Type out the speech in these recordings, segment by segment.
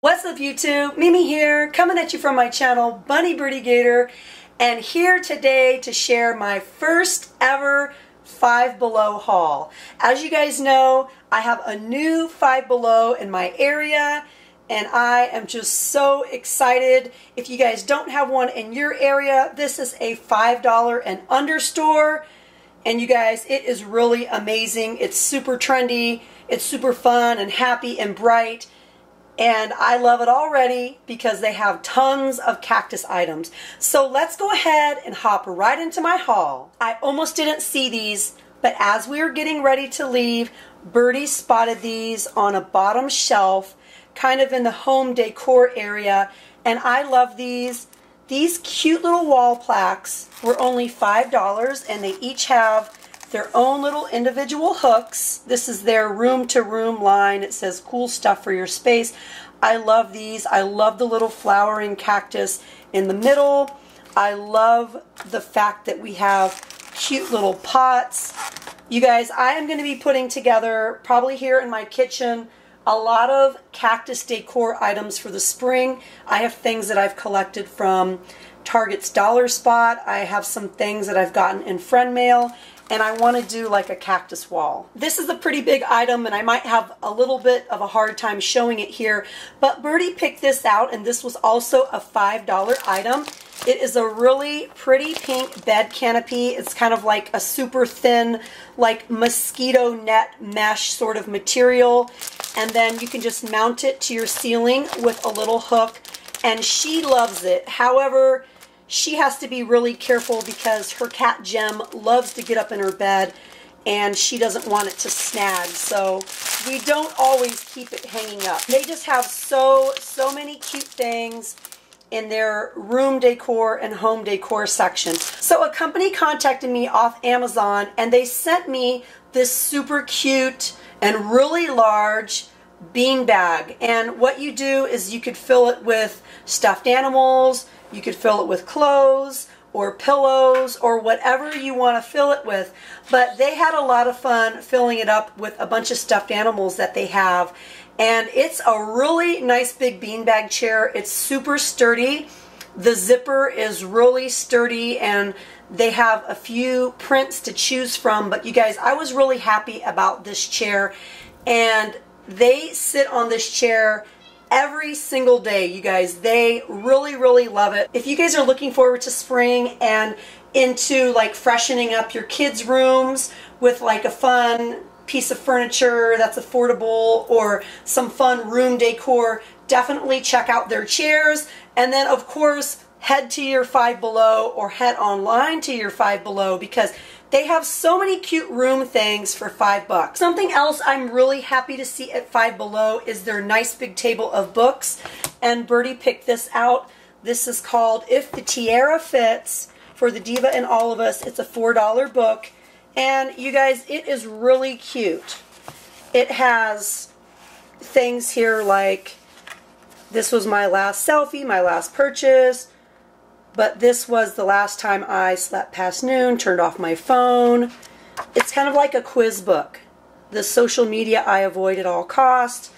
What's up YouTube? Mimi here, coming at you from my channel, Bunny Birdy Gator, and here today to share my first ever Five Below haul. As you guys know, I have a new Five Below in my area, and I am just so excited. If you guys don't have one in your area, this is a $5 and under store, and you guys, it is really amazing. It's super trendy, it's super fun and happy and bright. And I love it already because they have tons of cactus items. So let's go ahead and hop right into my haul. I almost didn't see these, but as we were getting ready to leave, Birdy spotted these on a bottom shelf, kind of in the home decor area. And I love these. These cute little wall plaques were only $5, and they each have their own little individual hooks. This is their room to room line. It says cool stuff for your space. I love these. I love the little flowering cactus in the middle. I love the fact that we have cute little pots. You guys, I am going to be putting together, probably here in my kitchen, a lot of cactus decor items for the spring. I have things that I've collected from Target's Dollar Spot. I have some things that I've gotten in friend mail, and I want to do like a cactus wall. This is a pretty big item, and I might have a little bit of a hard time showing it here, but Birdy picked this out, and this was also a $5 item. It is a really pretty pink bed canopy. It's kind of like a super thin, like mosquito net mesh sort of material, and then you can just mount it to your ceiling with a little hook, and she loves it. However, she has to be really careful because her cat Gem loves to get up in her bed and she doesn't want it to snag, so we don't always keep it hanging up. They just have so many cute things in their room decor and home decor section. So a company contacted me off Amazon, and they sent me this super cute and really large bean bag. And what you do is you could fill it with stuffed animals, you could fill it with clothes or pillows or whatever you want to fill it with. But they had a lot of fun filling it up with a bunch of stuffed animals that they have. And it's a really nice big beanbag chair. It's super sturdy. The zipper is really sturdy, and they have a few prints to choose from. But you guys, I was really happy about this chair, and they sit on this chair every single day, you guys. They really love it. If you guys are looking forward to spring and into like freshening up your kids' rooms with like a fun piece of furniture that's affordable or some fun room decor, definitely check out their chairs. And then of course head to your Five Below or head online to your Five Below, because they have so many cute room things for $5. Something else I'm really happy to see at Five Below is their nice big table of books, and Birdy picked this out. This is called If the Tiara Fits, for the Diva in All of Us. It's a $4 book, and you guys, it is really cute. It has things here like, this was my last selfie, my last purchase, but this was the last time I slept past noon, turned off my phone. It's kind of like a quiz book. The social media I avoid at all costs.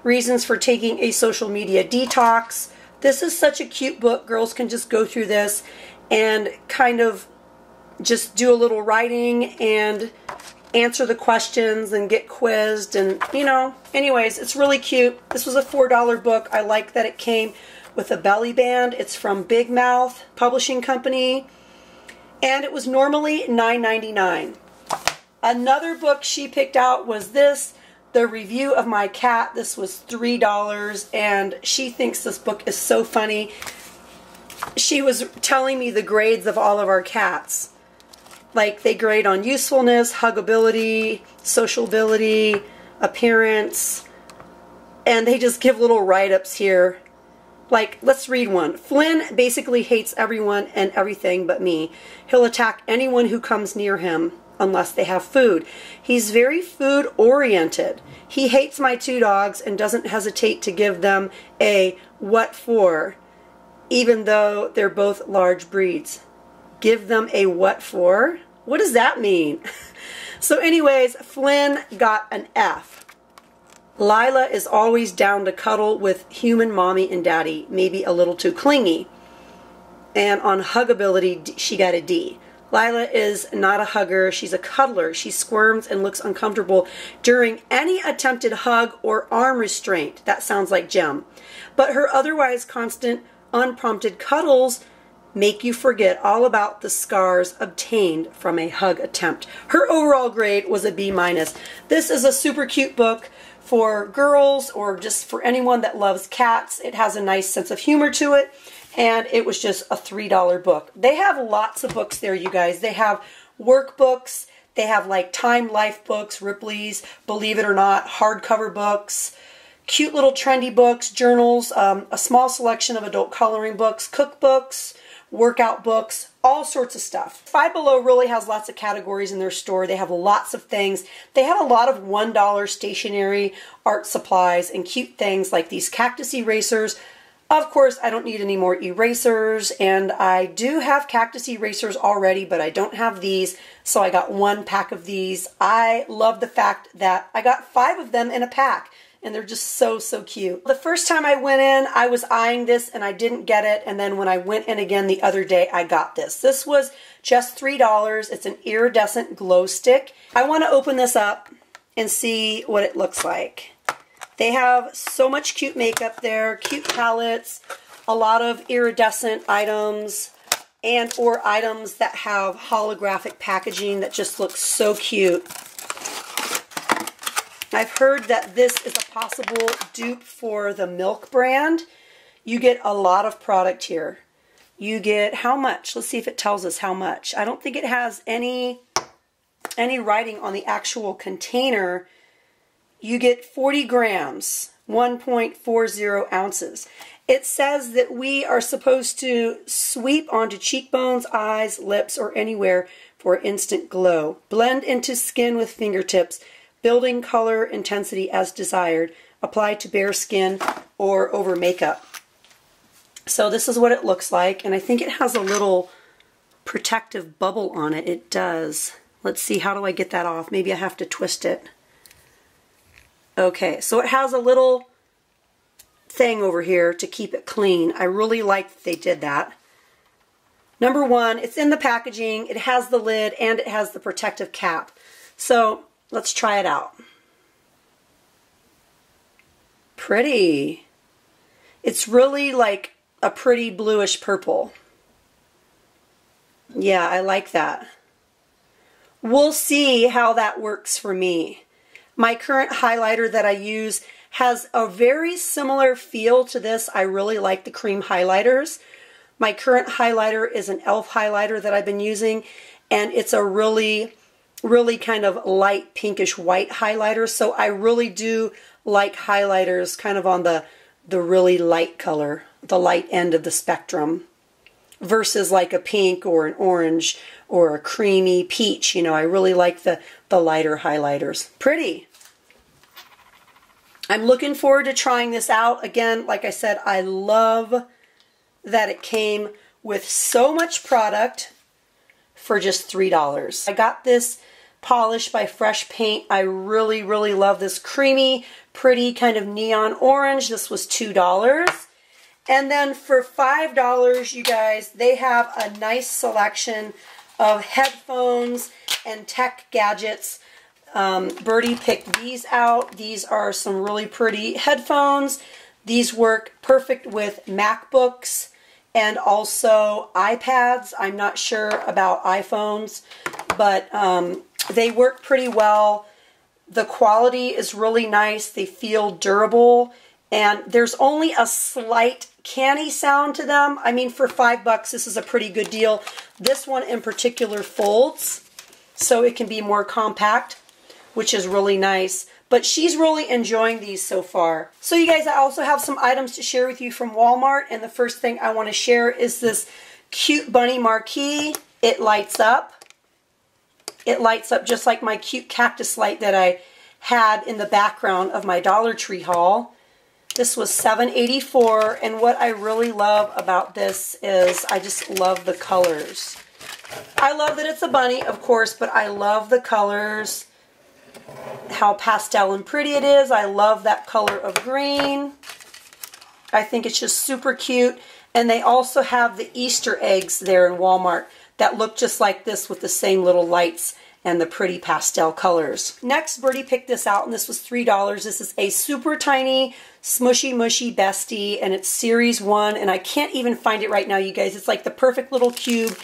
Reasons for taking a social media detox. This is such a cute book. Girls can just go through this and kind of just do a little writing and answer the questions and get quizzed, and you know, anyways, it's really cute. This was a $4 book. I like that it came with a belly band. It's from Big Mouth Publishing Company, and it was normally $9.99. Another book she picked out was this, The Review of My Cat. This was $3, and she thinks this book is so funny. She was telling me the grades of all of our cats. Like, they grade on usefulness, huggability, sociability, appearance, and they just give little write-ups here. Like, let's read one. Flynn basically hates everyone and everything but me. He'll attack anyone who comes near him unless they have food. He's very food-oriented. He hates my two dogs and doesn't hesitate to give them a what for, even though they're both large breeds. Give them a what for? What does that mean? So anyways, Flynn got an F. Lila is always down to cuddle with human mommy and daddy, maybe a little too clingy. And on huggability, she got a D. Lila is not a hugger, she's a cuddler. She squirms and looks uncomfortable during any attempted hug or arm restraint. That sounds like Jem. But her otherwise constant, unprompted cuddles make you forget all about the scars obtained from a hug attempt. Her overall grade was a B-. This is a super cute book for girls or just for anyone that loves cats. It has a nice sense of humor to it, and it was just a $3 book. They have lots of books there, you guys. They have workbooks, they have like Time Life books, Ripley's, Believe It or Not, hardcover books, cute little trendy books, journals, a small selection of adult coloring books, cookbooks, workout books, all sorts of stuff. Five Below really has lots of categories in their store. They have lots of things. They have a lot of $1 stationery, art supplies, and cute things like these cactus erasers. Of course, I don't need any more erasers, and I do have cactus erasers already, but I don't have these, so I got 1 pack of these. I love the fact that I got 5 of them in a pack, and they're just so, so cute. The first time I went in, I was eyeing this and I didn't get it, and then when I went in again the other day, I got this. This was just $3. It's an iridescent glow stick. I want to open this up and see what it looks like. They have so much cute makeup there, cute palettes, a lot of iridescent items, and or items that have holographic packaging that just looks so cute. I've heard that this is a possible dupe for the Milk brand. You get a lot of product here. You get how much? Let's see if it tells us how much. I don't think it has any writing on the actual container. You get 40 grams, 1.40 ounces. It says that we are supposed to sweep onto cheekbones, eyes, lips, or anywhere for instant glow. Blend into skin with fingertips, building color intensity as desired. Apply to bare skin or over makeup. So this is what it looks like, and I think it has a little protective bubble on it. It does. Let's see, how do I get that off? Maybe I have to twist it. Okay, so it has a little thing over here to keep it clean. I really like that they did that. Number one, it's in the packaging, it has the lid, and it has the protective cap. So let's try it out. Pretty. It's really like a pretty bluish purple. Yeah, I like that. We'll see how that works for me. My current highlighter that I use has a very similar feel to this. I really like the cream highlighters. My current highlighter is an e.l.f. highlighter that I've been using, and it's a really kind of light pinkish white highlighter. So I really do like highlighters kind of on the really light color, the light end of the spectrum, versus like a pink or an orange or a creamy peach. You know, I really like the lighter highlighters. Pretty. I'm looking forward to trying this out. Again, like I said, I love that it came with so much product for just $3. I got this polish by Fresh Paint. I really love this creamy, pretty kind of neon orange. This was $2. And then for $5, you guys, they have a nice selection of headphones and tech gadgets. Birdy picked these out. These are some really pretty headphones. These work perfect with MacBooks and also iPads. I'm not sure about iPhones, but they work pretty well. The quality is really nice. They feel durable, and there's only a slight canny sound to them. I mean, for $5, this is a pretty good deal. This one in particular folds, so it can be more compact, which is really nice. But she's really enjoying these so far. So you guys, I also have some items to share with you from Walmart, and the first thing I want to share is this cute bunny Marquee. It lights up. It lights up just like my cute cactus light that I had in the background of my Dollar Tree haul. This was $7.84, and what I really love about this is I just love the colors. I love that it's a bunny, of course, but I love the colors. how pastel and pretty it is. I love that color of green. I think it's just super cute. And they also have the Easter eggs there in Walmart that look just like this with the same little lights and the pretty pastel colors. Next, Birdie picked this out, and this was $3. This is a super tiny smushy mushy bestie, and it's series 1, and I can't even find it right now, you guys. It's like the perfect little cube.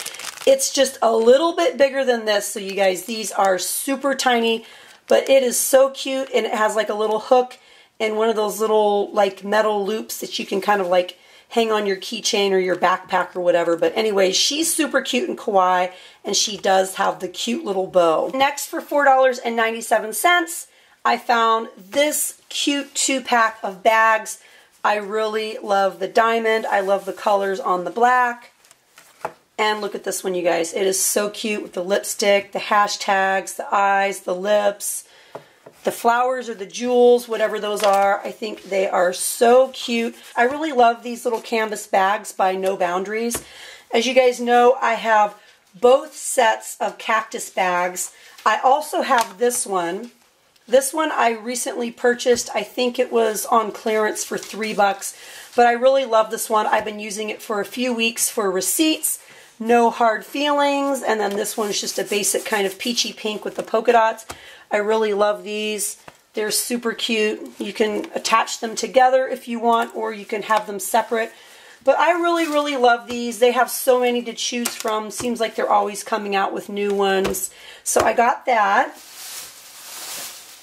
It's just a little bit bigger than this, so you guys, these are super tiny, but it is so cute, and it has like a little hook and one of those little like metal loops that you can kind of like hang on your keychain or your backpack or whatever. But anyway, she's super cute and kawaii, and she does have the cute little bow. Next, for $4.97, I found this cute 2-pack of bags. I really love the diamond. I love the colors on the black. And look at this one, you guys. It is so cute with the lipstick, the hashtags, the eyes, the lips, the flowers or the jewels, whatever those are. I think they are so cute. I really love these little canvas bags by No Boundaries. As you guys know, I have both sets of cactus bags. I also have this one. This one I recently purchased. I think it was on clearance for $3, but I really love this one. I've been using it for a few weeks for receipts. No hard feelings. And then this one's just a basic kind of peachy pink with the polka dots. I really love these. They're super cute. You can attach them together if you want, or you can have them separate. But I really, really love these. They have so many to choose from. Seems like they're always coming out with new ones. So I got that.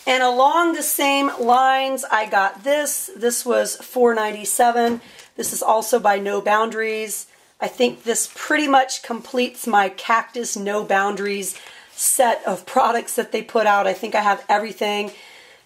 And along the same lines, I got this. This was $4.97. This is also by No Boundaries. I think this pretty much completes my Cactus No Boundaries set of products that they put out. I think I have everything.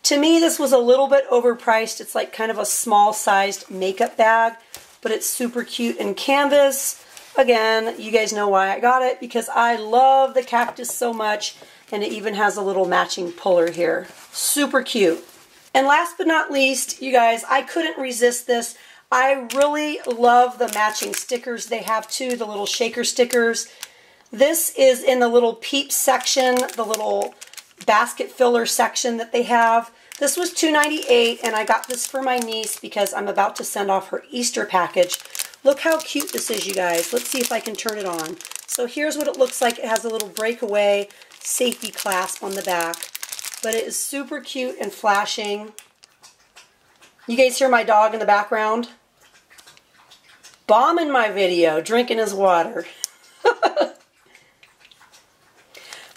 To me, this was a little bit overpriced. It's like kind of a small-sized makeup bag, but it's super cute in canvas. Again, you guys know why I got it, because I love the cactus so much, and it even has a little matching puller here. Super cute. And last but not least, you guys, I couldn't resist this. I really love the matching stickers they have too, the little shaker stickers. This is in the little peep section, the little basket filler section that they have. This was $2.98, and I got this for my niece because I'm about to send off her Easter package. Look how cute this is, you guys. Let's see if I can turn it on. So here's what it looks like. It has a little breakaway safety clasp on the back, but it is super cute and flashing. You guys hear my dog in the background? Bombing my video, drinking his water.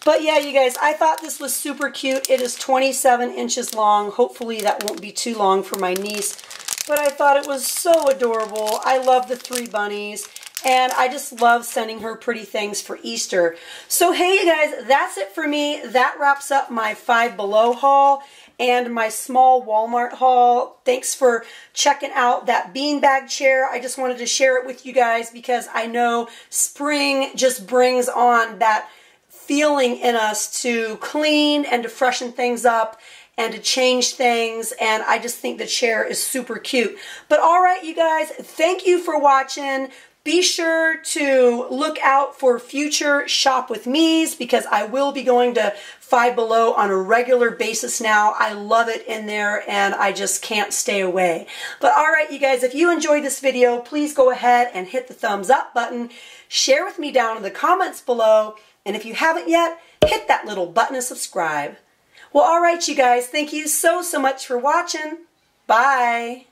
But yeah, you guys, I thought this was super cute. It is 27 inches long. Hopefully that won't be too long for my niece. But I thought it was so adorable. I love the 3 bunnies. And I just love sending her pretty things for Easter. So hey, you guys, that's it for me. That wraps up my 5 Below haul and my small Walmart haul. Thanks for checking out that beanbag chair. I just wanted to share it with you guys because I know spring just brings on that feeling in us to clean and to freshen things up and to change things, and I just think the chair is super cute. But all right, you guys, thank you for watching. Be sure to look out for future Shop With Me's because I will be going to 5 Below on a regular basis now. I love it in there and I just can't stay away. But all right, you guys, if you enjoyed this video, please go ahead and hit the thumbs up button. Share with me down in the comments below. And if you haven't yet, hit that little button to subscribe. Well, all right, you guys, thank you so much for watching. Bye.